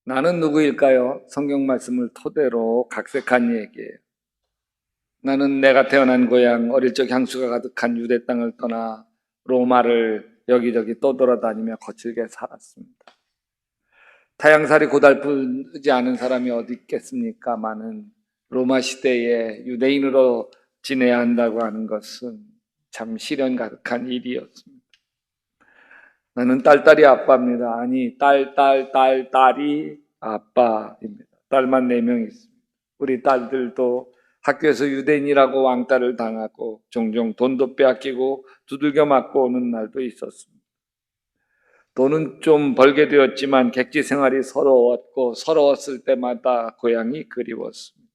나는 누구일까요? 성경 말씀을 토대로 각색한 얘기예요. 나는 내가 태어난 고향 어릴 적 향수가 가득한 유대 땅을 떠나 로마를 여기저기 떠돌아다니며 거칠게 살았습니다. 타향살이 고달프지 않은 사람이 어디 있겠습니까? 많은 로마 시대에 유대인으로 지내야 한다고 하는 것은 참 시련 가득한 일이었습니다. 나는 딸딸이 아빠입니다. 아니, 딸이 아빠입니다. 딸만 4명 있습니다. 우리 딸들도 학교에서 유대인이라고 왕따를 당하고 종종 돈도 빼앗기고 두들겨 맞고 오는 날도 있었습니다. 돈은 좀 벌게 되었지만 객지 생활이 서러웠고 서러웠을 때마다 고향이 그리웠습니다.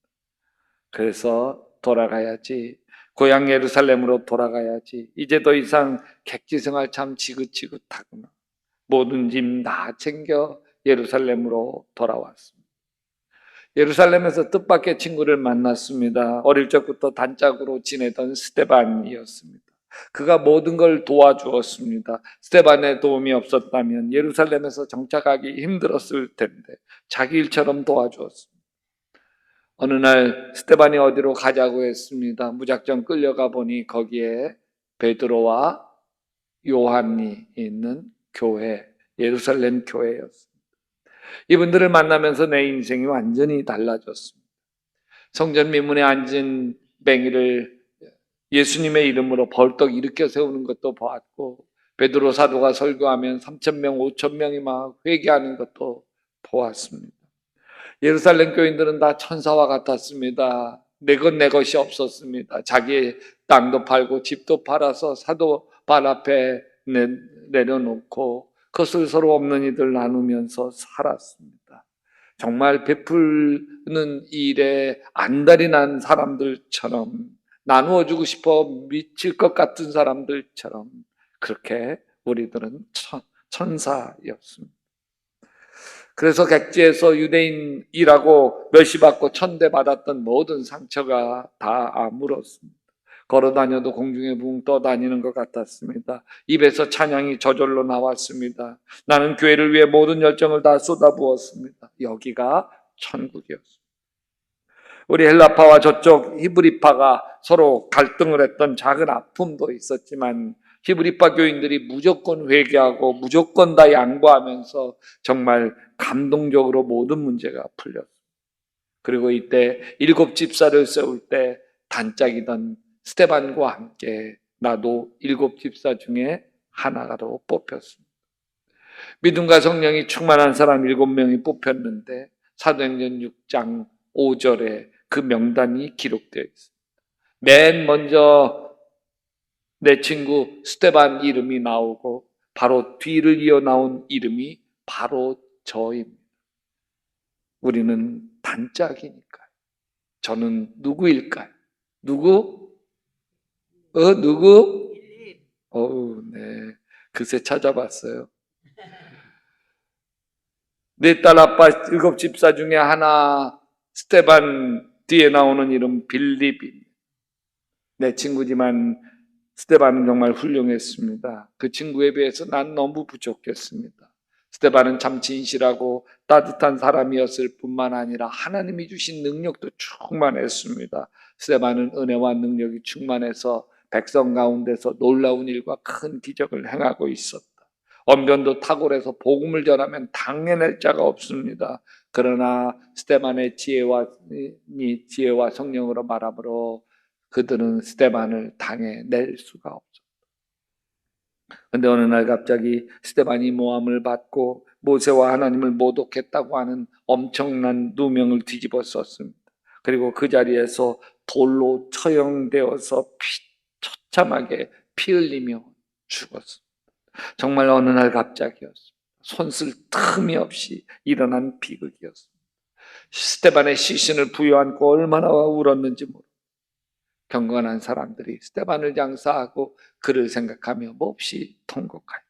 그래서 돌아가야지. 고향 예루살렘으로 돌아가야지. 이제 더 이상 객지 생활 참 지긋지긋하구나. 모든 짐 다 챙겨 예루살렘으로 돌아왔습니다. 예루살렘에서 뜻밖의 친구를 만났습니다. 어릴 적부터 단짝으로 지내던 스데반이었습니다. 그가 모든 걸 도와주었습니다. 스데반의 도움이 없었다면 예루살렘에서 정착하기 힘들었을 텐데 자기 일처럼 도와주었습니다. 어느 날 스데반이 어디로 가자고 했습니다. 무작정 끌려가 보니 거기에 베드로와 요한이 있는 교회, 예루살렘 교회였습니다. 이분들을 만나면서 내 인생이 완전히 달라졌습니다. 성전 민문에 앉은 뱅이를 예수님의 이름으로 벌떡 일으켜 세우는 것도 보았고, 베드로 사도가 설교하면 3,000명, 5,000명이 막 회개하는 것도 보았습니다. 예루살렘 교인들은 다 천사와 같았습니다. 내 것 내 것이 없었습니다. 자기의 땅도 팔고 집도 팔아서 사도 발 앞에 내려놓고 그것을 서로 없는 이들 나누면서 살았습니다. 정말 베푸는 일에 안달이 난 사람들처럼, 나누어주고 싶어 미칠 것 같은 사람들처럼 그렇게 우리들은 천사였습니다. 그래서 객지에서 유대인이라고 멸시받고 천대받았던 모든 상처가 다 아물었습니다. 걸어다녀도 공중에 붕 떠다니는 것 같았습니다. 입에서 찬양이 저절로 나왔습니다. 나는 교회를 위해 모든 열정을 다 쏟아부었습니다. 여기가 천국이었습니다. 우리 헬라파와 저쪽 히브리파가 서로 갈등을 했던 작은 아픔도 있었지만 히브리파 교인들이 무조건 회개하고 무조건 다 양보하면서 정말 감동적으로 모든 문제가 풀렸습니다. 그리고 이때 7 집사를 세울 때 단짝이던 스데반과 함께 나도 7 집사 중에 하나가로 뽑혔습니다. 믿음과 성령이 충만한 사람 7명이 뽑혔는데 사도행전 6장 5절에 그 명단이 기록되어 있습니다. 맨 먼저 내 친구 스데반 이름이 나오고 바로 뒤를 이어 나온 이름이 바로 저입니다. 우리는 단짝이니까요. 저는 누구일까요? 누구? 누구? 네. 그새 찾아봤어요. 내 딸 아빠 7 집사 중에 하나 스데반 뒤에 나오는 이름 빌립입니다. 내 친구지만 스데반은 정말 훌륭했습니다. 그 친구에 비해서 난 너무 부족했습니다. 스데반은 참 진실하고 따뜻한 사람이었을 뿐만 아니라 하나님이 주신 능력도 충만했습니다. 스데반은 은혜와 능력이 충만해서 백성 가운데서 놀라운 일과 큰 기적을 행하고 있었다. 언변도 탁월해서 복음을 전하면 당해낼 자가 없습니다. 그러나 스데반의 지혜와 성령으로 말하므로 그들은 스데반을 당해낼 수가 없었다. 그런데 어느 날 갑자기 스데반이 모함을 받고 모세와 하나님을 모독했다고 하는 엄청난 누명을 뒤집어 썼습니다. 그리고 그 자리에서 돌로 처형되어서 처참하게 피 흘리며 죽었습니다. 정말 어느 날 갑자기였습니다. 손쓸 틈이 없이 일어난 비극이었습니다. 스데반의 시신을 부여안고 얼마나 울었는지 모릅니다. 경건한 사람들이 스데반을 장사하고 그를 생각하며 몹시 통곡하였다.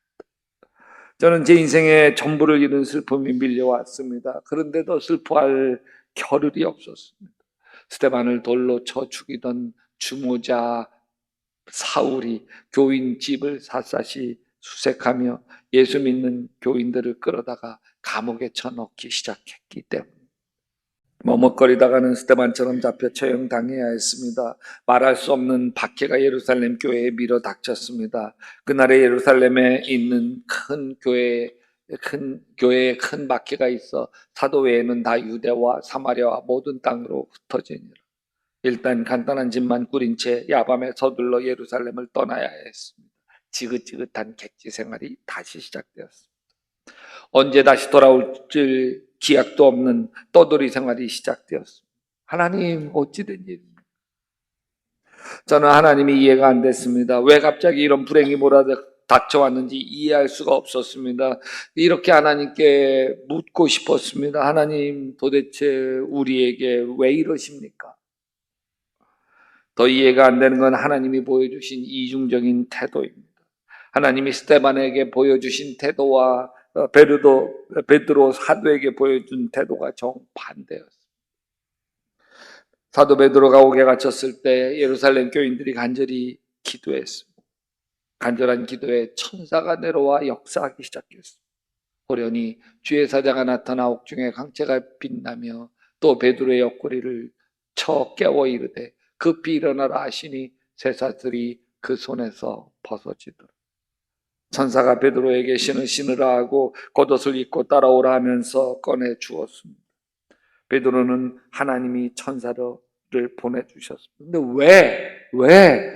저는 제 인생의 전부를 잃은 슬픔이 밀려왔습니다. 그런데도 슬퍼할 겨를이 없었습니다. 스데반을 돌로 쳐 죽이던 주모자 사울이 교인 집을 샅샅이 수색하며 예수 믿는 교인들을 끌어다가 감옥에 쳐넣기 시작했기 때문에 머뭇거리다가는 스데반처럼 잡혀 처형당해야 했습니다. 말할 수 없는 박해가 예루살렘 교회에 밀어닥쳤습니다. 그날에 예루살렘에 있는 큰 교회에 큰 박해가 있어 사도 외에는 다 유대와 사마리아와 모든 땅으로 흩어지니라. 일단 간단한 집만 꾸린 채 야밤에 서둘러 예루살렘을 떠나야 했습니다. 지긋지긋한 객지 생활이 다시 시작되었습니다. 언제 다시 돌아올지 기약도 없는 떠돌이 생활이 시작되었습니다. 하나님, 어찌된 일입니까? 저는 하나님이 이해가 안 됐습니다. 왜 갑자기 이런 불행이 몰아닥쳐왔는지 이해할 수가 없었습니다. 이렇게 하나님께 묻고 싶었습니다. 하나님, 도대체 우리에게 왜 이러십니까? 더 이해가 안 되는 건 하나님이 보여주신 이중적인 태도입니다. 하나님이 스데반에게 보여주신 태도와 베드로 사도에게 보여준 태도가 정반대였습니다. 사도 베드로가 옥에 갇혔을 때 예루살렘 교인들이 간절히 기도했습니다. 간절한 기도에 천사가 내려와 역사하기 시작했습니다. 호련히 주의 사자가 나타나 옥중에 광채가 빛나며 또 베드로의 옆구리를 쳐 깨워 이르되 급히 일어나라 하시니 쇠사슬이 그 손에서 벗어지더라. 천사가 베드로에게 신으라 하고 겉옷을 입고 따라오라 하면서 꺼내 주었습니다. 베드로는 하나님이 천사를 보내주셨습니다. 근데 왜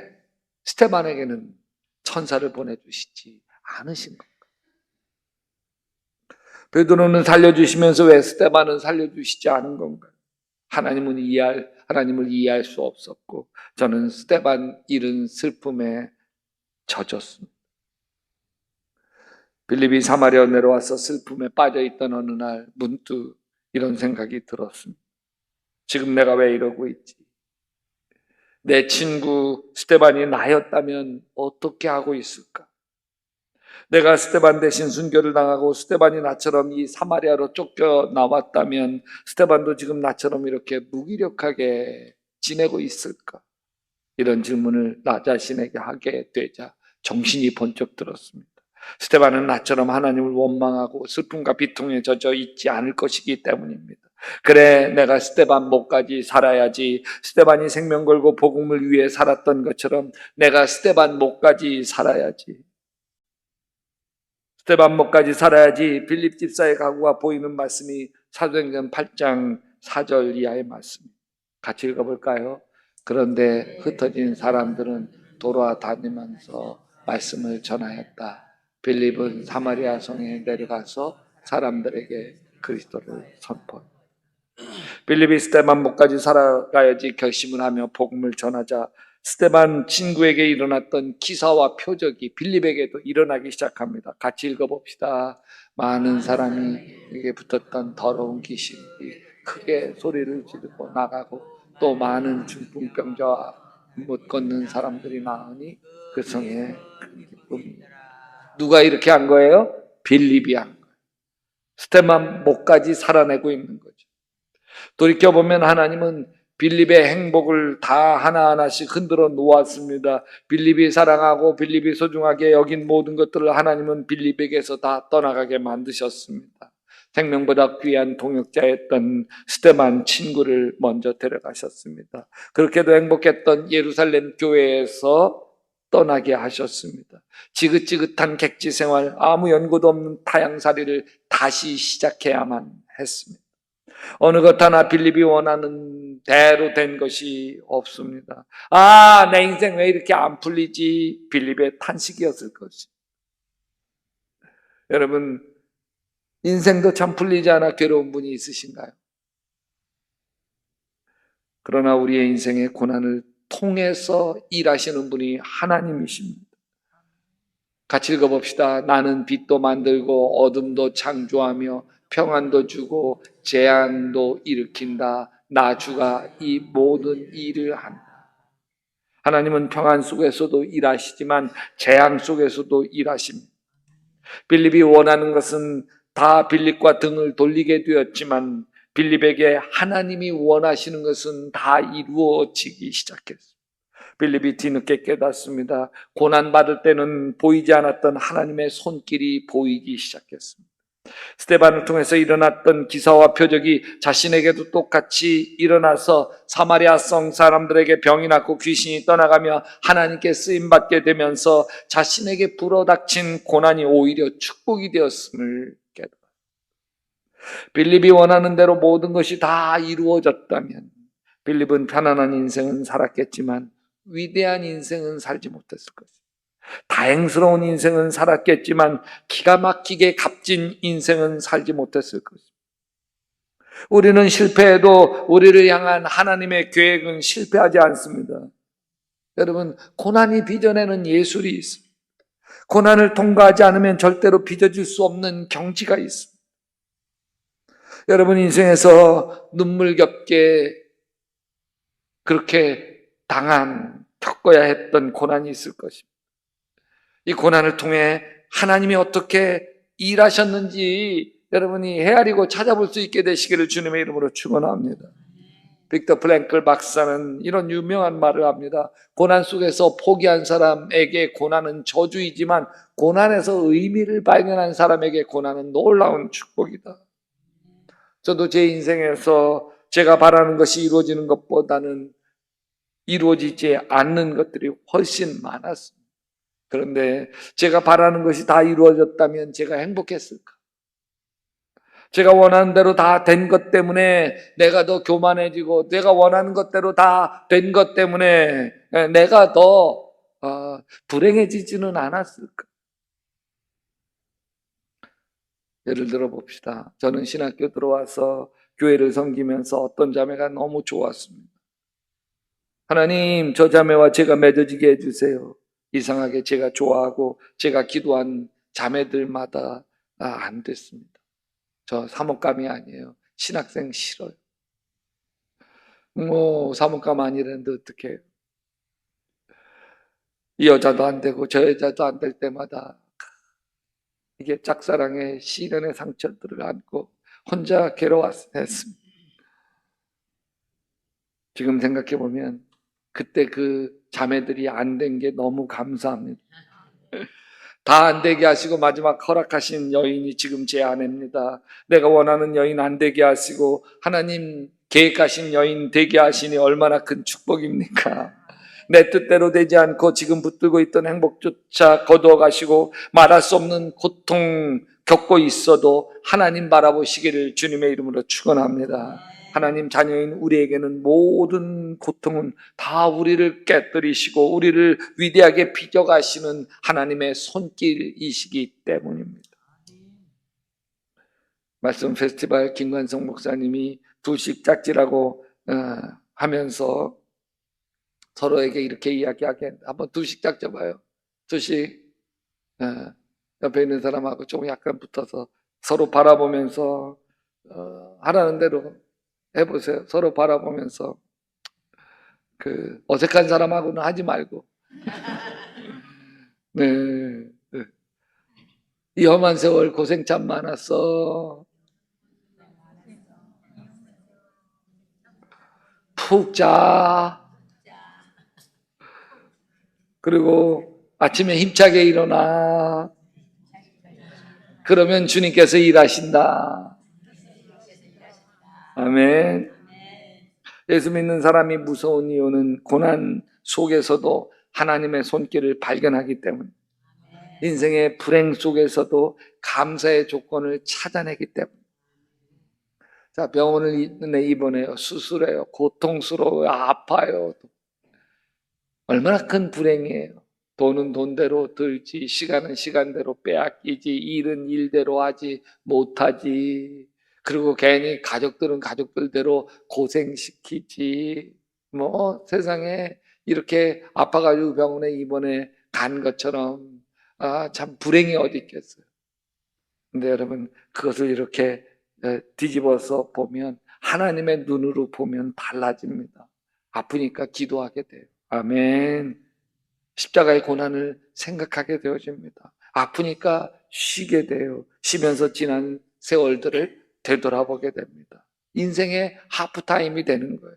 스데반에게는 천사를 보내주시지 않으신 건가? 베드로는 살려주시면서 왜 스데반은 살려주시지 않은 건가요? 하나님을 이해할 수 없었고 저는 스데반 잃은 슬픔에 젖었습니다. 빌립이 사마리아 내려와서 슬픔에 빠져있던 어느 날 문득 이런 생각이 들었습니다. 지금 내가 왜 이러고 있지? 내 친구 스데반이 나였다면 어떻게 하고 있을까? 내가 스데반 대신 순교를 당하고 스데반이 나처럼 이 사마리아로 쫓겨나왔다면 스데반도 지금 나처럼 이렇게 무기력하게 지내고 있을까? 이런 질문을 나 자신에게 하게 되자 정신이 번쩍 들었습니다. 스데반은 나처럼 하나님을 원망하고 슬픔과 비통에 젖어 있지 않을 것이기 때문입니다. 그래, 내가 스데반 목까지 살아야지. 스데반이 생명 걸고 복음을 위해 살았던 것처럼 내가 스데반 목까지 살아야지. 스데반 목까지 살아야지. 빌립 집사의 각오가 보이는 말씀이 사도행전 8장 4절 이하의 말씀입니다. 같이 읽어볼까요? 그런데 흩어진 사람들은 돌아다니면서 말씀을 전하였다. 빌립은 사마리아 성에 내려가서 사람들에게 그리스도를 선포했다. 빌립이 스데반 목까지 살아가야지 결심을 하며 복음을 전하자 스데반 친구에게 일어났던 기사와 표적이 빌립에게도 일어나기 시작합니다. 같이 읽어봅시다. 많은 사람이 에게 붙었던 더러운 귀신이 크게 소리를 지르고 나가고 또 많은 중풍병자와 못 걷는 사람들이 나으니 그 성에 큰 기쁨이. 누가 이렇게 한 거예요? 빌립이 한 거예요. 스데반 목까지 살아내고 있는 거죠. 돌이켜보면 하나님은 빌립의 행복을 다 하나하나씩 흔들어 놓았습니다. 빌립이 사랑하고 빌립이 소중하게 여긴 모든 것들을 하나님은 빌립에게서 다 떠나가게 만드셨습니다. 생명보다 귀한 동역자였던 스데반 친구를 먼저 데려가셨습니다. 그렇게도 행복했던 예루살렘 교회에서 떠나게 하셨습니다. 지긋지긋한 객지 생활, 아무 연고도 없는 타향살이를 다시 시작해야만 했습니다. 어느 것 하나 빌립이 원하는 대로 된 것이 없습니다. 내 인생 왜 이렇게 안 풀리지? 빌립의 탄식이었을 것이. 여러분, 인생도 참 풀리지 않아 괴로운 분이 있으신가요? 그러나 우리의 인생의 고난을 통해서 일하시는 분이 하나님이십니다. 같이 읽어봅시다. 나는 빛도 만들고 어둠도 창조하며 평안도 주고 재앙도 일으킨다. 나 주가 이 모든 일을 한다. 하나님은 평안 속에서도 일하시지만 재앙 속에서도 일하십니다. 빌립이 원하는 것은 다 빌립과 등을 돌리게 되었지만 빌립에게 하나님이 원하시는 것은 다 이루어지기 시작했습니다. 빌립이 뒤늦게 깨닫습니다. 고난받을 때는 보이지 않았던 하나님의 손길이 보이기 시작했습니다. 스데반을 통해서 일어났던 기사와 표적이 자신에게도 똑같이 일어나서 사마리아 성 사람들에게 병이 낫고 귀신이 떠나가며 하나님께 쓰임받게 되면서 자신에게 불어닥친 고난이 오히려 축복이 되었음을 깨달았습니다. 빌립이 원하는 대로 모든 것이 다 이루어졌다면 빌립은 편안한 인생은 살았겠지만 위대한 인생은 살지 못했을 것입니다. 다행스러운 인생은 살았겠지만 기가 막히게 값진 인생은 살지 못했을 것입니다. 우리는 실패해도 우리를 향한 하나님의 계획은 실패하지 않습니다. 여러분, 고난이 빚어내는 예술이 있습니다. 고난을 통과하지 않으면 절대로 빚어질 수 없는 경지가 있습니다. 여러분 인생에서 눈물겹게 그렇게 겪어야 했던 고난이 있을 것입니다. 이 고난을 통해 하나님이 어떻게 일하셨는지 여러분이 헤아리고 찾아볼 수 있게 되시기를 주님의 이름으로 축원합니다. 빅터 프랭클 박사는 이런 유명한 말을 합니다. 고난 속에서 포기한 사람에게 고난은 저주이지만 고난에서 의미를 발견한 사람에게 고난은 놀라운 축복이다. 저도 제 인생에서 제가 바라는 것이 이루어지는 것보다는 이루어지지 않는 것들이 훨씬 많았습니다. 그런데 제가 바라는 것이 다 이루어졌다면 제가 행복했을까? 제가 원하는 대로 다 된 것 때문에 내가 더 교만해지고 내가 원하는 것대로 다 된 것 때문에 내가 더 불행해지지는 않았을까? 예를 들어 봅시다. 저는 신학교 들어와서 교회를 섬기면서 어떤 자매가 너무 좋았습니다. 하나님, 저 자매와 제가 맺어지게 해주세요. 이상하게 제가 좋아하고 제가 기도한 자매들마다 안 됐습니다. 저 사목감이 아니에요. 신학생 싫어요. 사목감 아니라는데 어떡해요. 이 여자도 안 되고 저 여자도 안 될 때마다 이게 짝사랑의 시련의 상처들을 안고 혼자 괴로웠습니다. 지금 생각해보면 그때 그 자매들이 안 된 게 너무 감사합니다. 다 안 되게 하시고 마지막 허락하신 여인이 지금 제 아내입니다. 내가 원하는 여인 안 되게 하시고 하나님 계획하신 여인 되게 하시니 얼마나 큰 축복입니까? 내 뜻대로 되지 않고 지금 붙들고 있던 행복조차 거두어 가시고 말할 수 없는 고통 겪고 있어도 하나님 바라보시기를 주님의 이름으로 축원합니다. 하나님 자녀인 우리에게는 모든 고통은 다 우리를 깨뜨리시고 우리를 위대하게 빚어가시는 하나님의 손길이시기 때문입니다. 말씀 페스티벌 김관성 목사님이 두식 짝지라고 하면서 서로에게 이렇게 이야기하게 한번 두식 짝져봐요. 두식 옆에 있는 사람하고 좀 약간 붙어서 서로 바라보면서 하라는 대로 해보세요. 서로 바라보면서 그 어색한 사람하고는 하지 말고 네. 이 험한 세월 고생 참 많았어. 푹 자. 그리고 아침에 힘차게 일어나. 그러면 주님께서 일하신다. 아멘. 예수 믿는 사람이 무서운 이유는 고난 속에서도 하나님의 손길을 발견하기 때문에 인생의 불행 속에서도 감사의 조건을 찾아내기 때문에 자, 병원을 입원해요. 수술해요. 고통스러워요. 아파요. 얼마나 큰 불행이에요. 돈은 돈대로 들지, 시간은 시간대로 빼앗기지, 일은 일대로 하지 못하지. 그리고 괜히 가족들은 가족들대로 고생시키지. 세상에 이렇게 아파가지고 병원에 입원해 간 것처럼 참 불행이 어디 있겠어요. 근데 여러분 그것을 이렇게 뒤집어서 보면 하나님의 눈으로 보면 달라집니다. 아프니까 기도하게 돼요. 아멘. 십자가의 고난을 생각하게 되어집니다. 아프니까 쉬게 돼요. 쉬면서 지난 세월들을 되돌아보게 됩니다. 인생의 하프타임이 되는 거예요.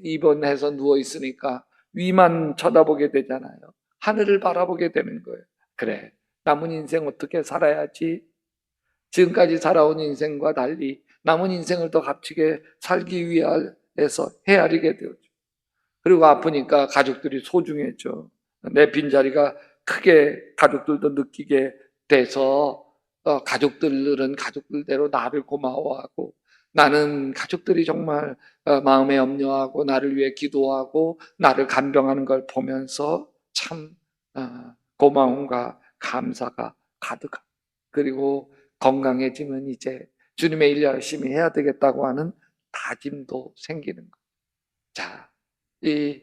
입원해서 누워있으니까 위만 쳐다보게 되잖아요. 하늘을 바라보게 되는 거예요. 그래, 남은 인생 어떻게 살아야지? 지금까지 살아온 인생과 달리 남은 인생을 더 값지게 살기 위해서 헤아리게 되었죠. 그리고 아프니까 가족들이 소중했죠. 내 빈자리가 크게 가족들도 느끼게 돼서 가족들은 가족들대로 나를 고마워하고, 나는 가족들이 정말 마음에 염려하고 나를 위해 기도하고 나를 간병하는 걸 보면서 참 고마움과 감사가 가득하고, 그리고 건강해지면 이제 주님의 일 열심히 해야 되겠다고 하는 다짐도 생기는 거예요. 자, 이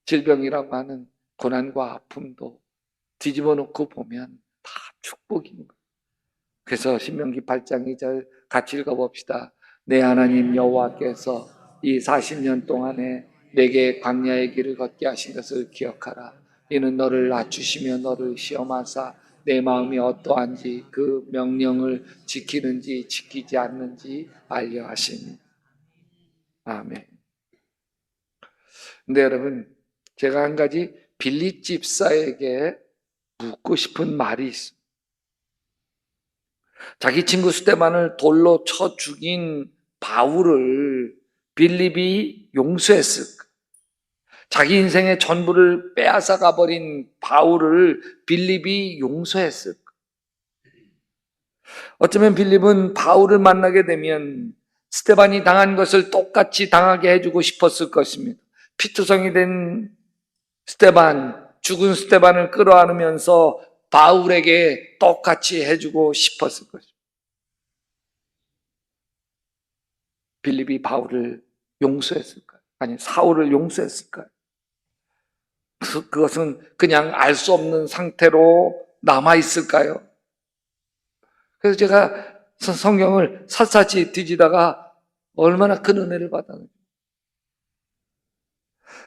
질병이라고 하는 고난과 아픔도 뒤집어 놓고 보면 다 축복인 거예요. 그래서 신명기 8장 2절 같이 읽어봅시다. 내 하나님 여호와께서 이 40년 동안에 내게 광야의 길을 걷게 하신 것을 기억하라. 이는 너를 낮추시며 너를 시험하사 내 마음이 어떠한지 그 명령을 지키는지 지키지 않는지 알려 하시니. 아멘. 근데 여러분, 제가 한 가지 빌립 집사에게 묻고 싶은 말이 있습니다. 자기 친구 스데반을 돌로 쳐 죽인 바울을 빌립이 용서했을까? 자기 인생의 전부를 빼앗아 가버린 바울을 빌립이 용서했을까? 어쩌면 빌립은 바울을 만나게 되면 스데반이 당한 것을 똑같이 당하게 해주고 싶었을 것입니다. 피투성이 된 스데반, 죽은 스데반을 끌어안으면서 바울에게 똑같이 해주고 싶었을 것입니다. 빌립이 바울을 용서했을까요? 아니, 사울을 용서했을까요? 그것은 그냥 알 수 없는 상태로 남아있을까요? 그래서 제가 성경을 샅샅이 뒤지다가 얼마나 큰 은혜를 받았는지.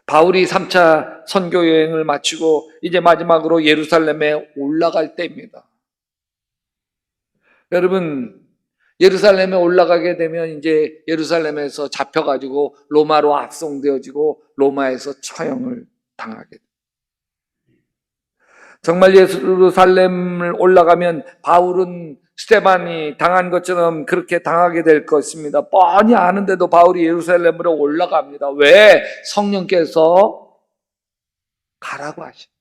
바울이 3차 선교 여행을 마치고 이제 마지막으로 예루살렘에 올라갈 때입니다. 여러분, 예루살렘에 올라가게 되면 이제 예루살렘에서 잡혀가지고 로마로 악송되어지고 로마에서 처형을 당하게 됩니다. 정말 예루살렘을 올라가면 바울은 스데반이 당한 것처럼 그렇게 당하게 될 것입니다. 뻔히 아는데도 바울이 예루살렘으로 올라갑니다. 왜? 성령께서 가라고 하십니다.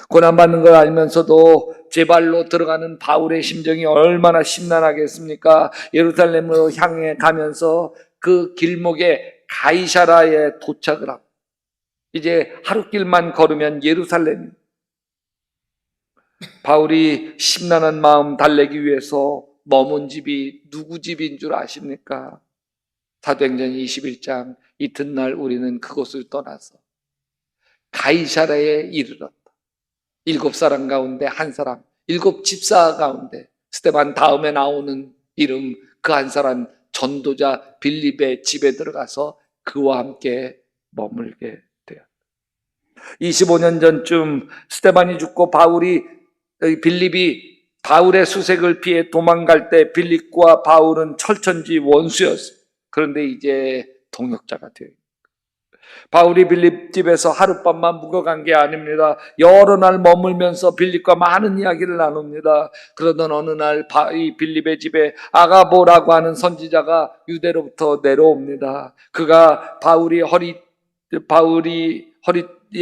고난받는 걸 알면서도 제 발로 들어가는 바울의 심정이 얼마나 심란하겠습니까? 예루살렘으로 향해 가면서 그 길목에 가이사라에 도착을 하고 이제 하루길만 걸으면 예루살렘. 바울이 심란한 마음 달래기 위해서 머문 집이 누구 집인 줄 아십니까? 사도행전 21장 이튿날 우리는 그곳을 떠나서 가이사라에 이르렀다. 7사람 가운데 한 사람, 7집사 가운데 스데반 다음에 나오는 이름 그 한 사람 전도자 빌립의 집에 들어가서 그와 함께 머물게 되었다. 25년 전쯤 스데반이 죽고 빌립이 바울의 수색을 피해 도망갈 때 빌립과 바울은 철천지 원수였어요. 그런데 이제 동역자가 되어요. 바울이 빌립 집에서 하룻밤만 묵어간 게 아닙니다. 여러 날 머물면서 빌립과 많은 이야기를 나눕니다. 그러던 어느 날 이 빌립의 집에 아가보라고 하는 선지자가 유대로부터 내려옵니다. 그가 바울이 허리에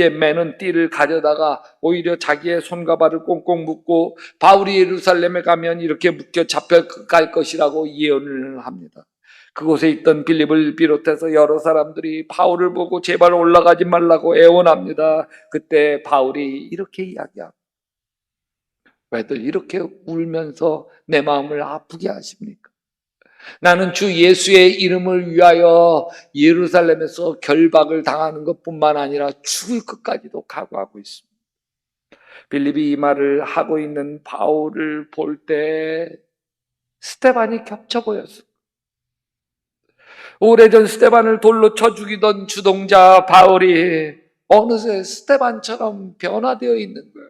매는 띠를 가져다가 오히려 자기의 손과 발을 꽁꽁 묶고 바울이 예루살렘에 가면 이렇게 묶여 잡혀갈 것이라고 예언을 합니다. 그곳에 있던 빌립을 비롯해서 여러 사람들이 바울을 보고 제발 올라가지 말라고 애원합니다. 그때 바울이 이렇게 이야기합니다. 왜들 이렇게 울면서 내 마음을 아프게 하십니까? 나는 주 예수의 이름을 위하여 예루살렘에서 결박을 당하는 것뿐만 아니라 죽을 것까지도 각오하고 있습니다. 빌립이 이 말을 하고 있는 바울을 볼 때 스데반이 겹쳐 보였습니다. 오래전 스데반을 돌로 쳐 죽이던 주동자 바울이 어느새 스데반처럼 변화되어 있는 거예요.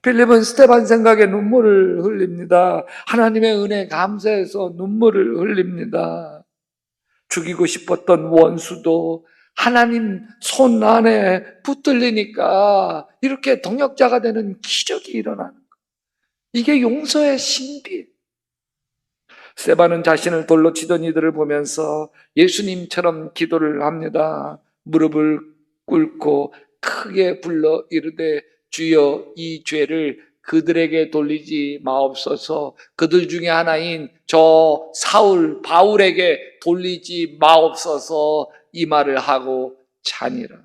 빌립은 스데반 생각에 눈물을 흘립니다. 하나님의 은혜 감사해서 눈물을 흘립니다. 죽이고 싶었던 원수도 하나님 손 안에 붙들리니까 이렇게 동역자가 되는 기적이 일어나는 거예요. 이게 용서의 신비. 스데반은 자신을 돌로 치던 이들을 보면서 예수님처럼 기도를 합니다. 무릎을 꿇고 크게 불러 이르되 주여 이 죄를 그들에게 돌리지 마옵소서. 그들 중에 하나인 저 사울 바울에게 돌리지 마옵소서. 이 말을 하고 자니라.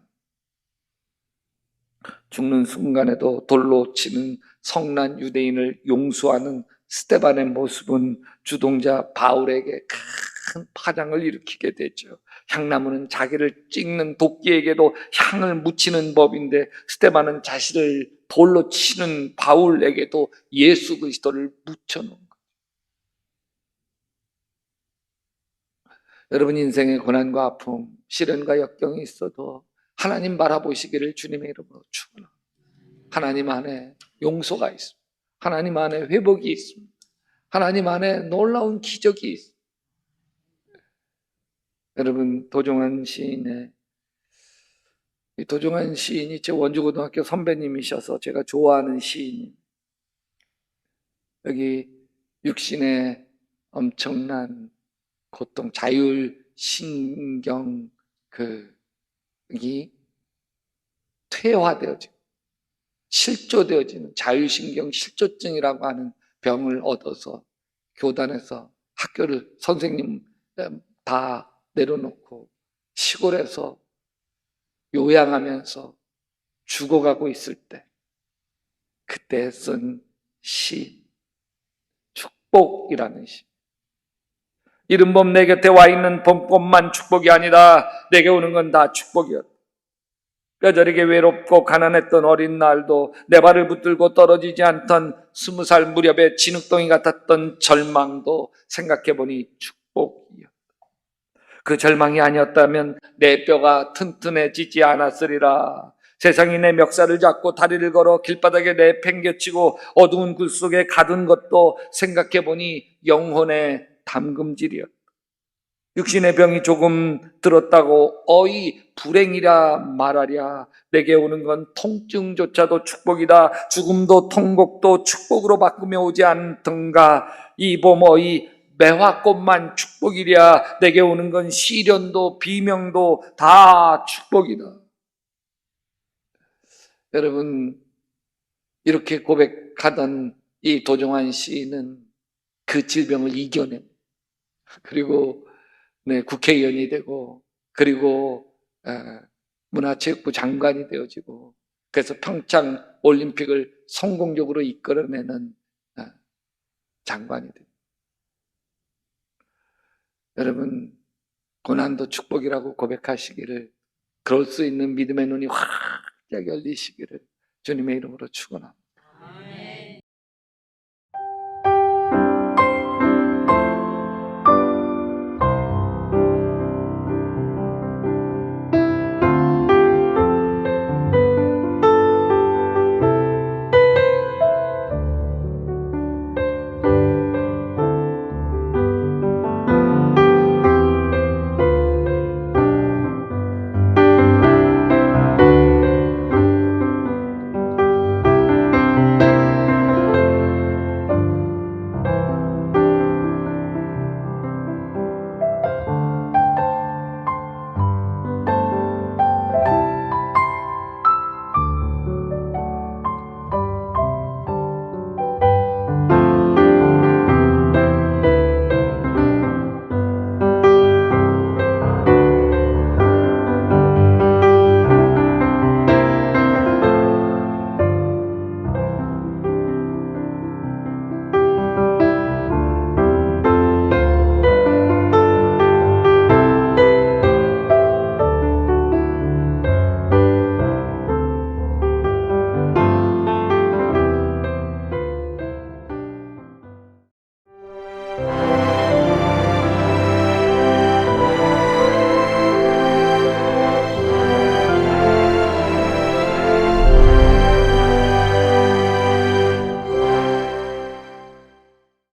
죽는 순간에도 돌로 치는 성난 유대인을 용서하는 스데반의 모습은 주동자 바울에게 큰 파장을 일으키게 되죠. 향나무는 자기를 찍는 도끼에게도 향을 묻히는 법인데 스데반은 자신을 돌로 치는 바울에게도 예수 그리스도를 묻혀놓은 거예요. 여러분 인생의 고난과 아픔, 시련과 역경이 있어도 하나님 바라보시기를 주님의 이름으로 축원합니다. 하나님 안에 용서가 있습니다. 하나님 안에 회복이 있습니다. 하나님 안에 놀라운 기적이 있습니다. 여러분 도종환 시인이 제 원주고등학교 선배님이셔서 제가 좋아하는 시인. 여기 육신의 엄청난 고통, 자율신경 이 퇴화되어지고 실조되어지는 자율신경 실조증이라고 하는 병을 얻어서 교단에서 학교를 선생님 다 내려놓고 시골에서 요양하면서 죽어가고 있을 때 그때 쓴 시 축복이라는 시. 이른 봄 내 곁에 와 있는 봄꽃만 축복이 아니다. 내게 오는 건 다 축복이었다. 뼈저리게 외롭고 가난했던 어린 날도 내 발을 붙들고 떨어지지 않던 20살 무렵의 진흙덩이 같았던 절망도 생각해보니 축복이었다. 그 절망이 아니었다면 내 뼈가 튼튼해지지 않았으리라. 세상이 내 멱살을 잡고 다리를 걸어 길바닥에 내팽개치고 어두운 굴 속에 가둔 것도 생각해보니 영혼의 담금질이었다. 육신의 병이 조금 들었다고 어이 불행이라 말하랴. 내게 오는 건 통증조차도 축복이다. 죽음도 통곡도 축복으로 바꾸며 오지 않던가. 이 봄 어이 매화꽃만 축복이랴. 내게 오는 건 시련도 비명도 다 축복이다. 여러분 이렇게 고백하던 이 도종환 시인은 그 질병을 이겨냅니다. 그리고 국회의원이 되고 그리고 문화체육부 장관이 되어지고 그래서 평창 올림픽을 성공적으로 이끌어내는 장관이 됩니다. 여러분 고난도 축복이라고 고백하시기를, 그럴 수 있는 믿음의 눈이 확 열리시기를 주님의 이름으로 축원합니다.